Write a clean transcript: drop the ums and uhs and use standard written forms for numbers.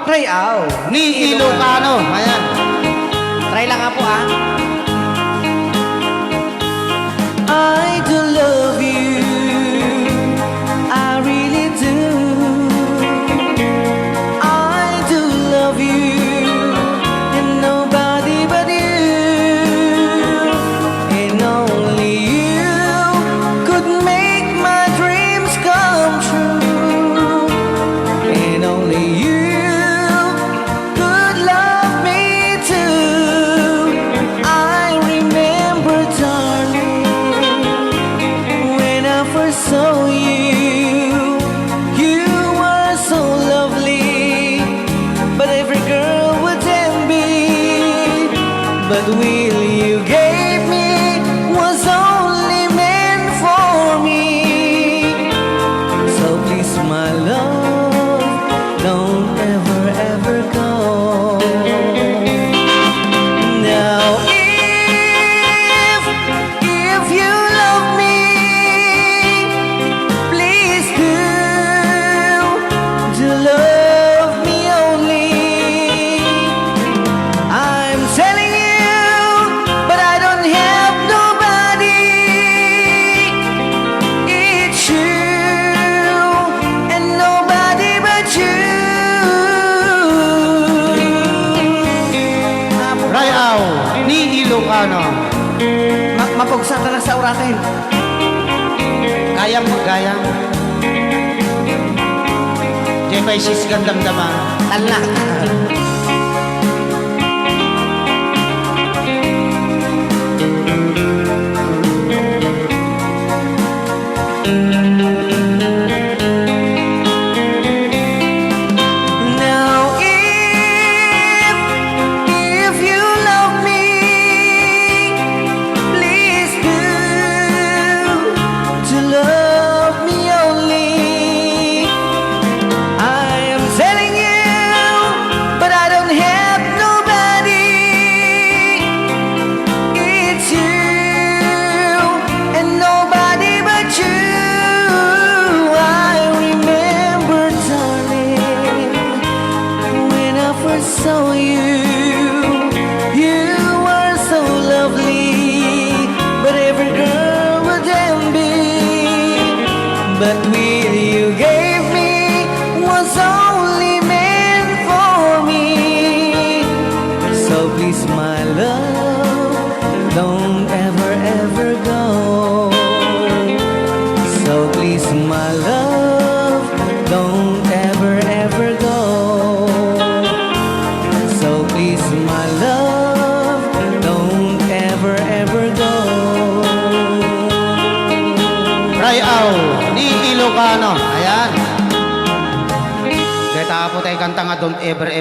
Rayaw Ni Ilocano. Ayan. Try lang nga po I do love you, I really do. I do love you, and nobody but you. And only you could make my dreams come true. And only you could love me too. I remember, darling, when I first saw you, you were so lovely, but every girl would envy. But will you gave me was only meant for me. So please, my love, don't ever, ever go. Now, if you love me, please do love me only. I'm telling you, but I don't have nobody. It's you and nobody but you. Rayaw. Ni Ilocano. Mapugsa ka na sa uratin. Kaya mo, kaya. Diyan ba isisigang damdaman? Talak. Now, if you love me, please do to love me only. I am telling you, but I don't have nobody. It's you and nobody but you. I remember, darling, when I first saw you, you were so lovely, but every girl would envy. But will you gave me was only meant for me. So please, my love, don't ever, ever go. So please, my love, don't ever, ever go. So please, my love, don't ever, ever go. Rayaw. Ni Ilocano. Ayan. Kaya po tayo kanta nga, don't ever, ever.